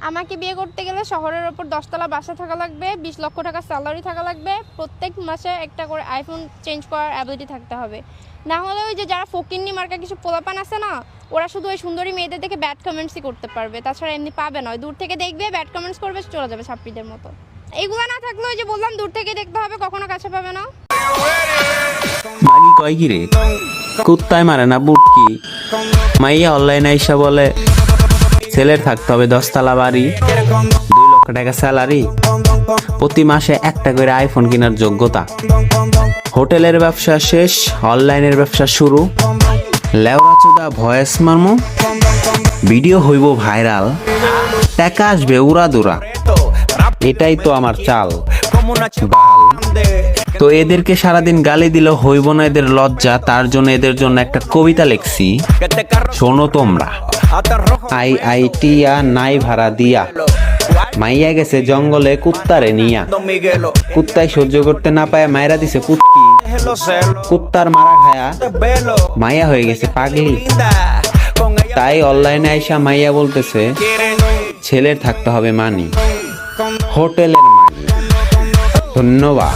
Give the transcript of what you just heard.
আমাকে বিয়ে করতে গেলে শহরের ওপর 10তলা বাসা থাকা লাগবে, 20 লক্ষ টাকা স্যালারি থাকা লাগবে, প্রত্যেক মাসে একটা করে আইফোন চেঞ্জ করার অ্যাবিলিটি থাকতে হবে। না হলে ওই যে যারা ফকিন্নি মার্কা কিছু পোলাপান আছে না, ওরা শুধু ওই সুন্দরী মেয়েদের দেখে ব্যাড কমেন্টসই করতে পারবে, তাছাড়া এমনি পাবে না। দূর থেকে দেখবে, ব্যাড কমেন্টস করবে, চলে যাবে ছাত্রীদের মতো। এইগুলো না থাকলে ওই যে বললাম দূর থেকে দেখতে হবে, কখনো কাছে পাবে না। মাগি কয় কি রে, কুত্তায় মারে না বুটকি। মাইয়া অনলাইনে আইসা বলে ছেলের থাকতে হবে 10তলা বাড়ি, 2 লক্ষ টাকা স্যালারি, প্রতি মাসে একটা করে আইফোন কেনার যোগ্যতা। হোটেলের ব্যবসা শেষ, অনলাইনের ব্যবসা শুরু। লেওরা চোদা ভয়েস মারমু, ভিডিও হইব ভাইরাল, টাকা আসবে উড়াদুরা। এটাই তো আমার চাল। তো এদেরকে সারাদিন গালি দিলে হইব না এদের লজ্জা, তার জন্য এদের জন্য একটা কবিতা লিখছি, শোনো তোমরা। আইআইটিয়া নাই ভাড়া দিয়া, মাইয়া গেছে জঙ্গলে কুত্তারে নিয়া, কুত্তায় সহ্য করতে না পায় মায়েরা দিছে কুত্তি, কুত্তার মারা খায়া মাইয়া হয়ে গেছে পাগলি। তাই অনলাইনে আইসা মাইয়া বলতেছে ছেলের থাকতে হবে মানি, হোটেলের মানি। ধন্যবাদ।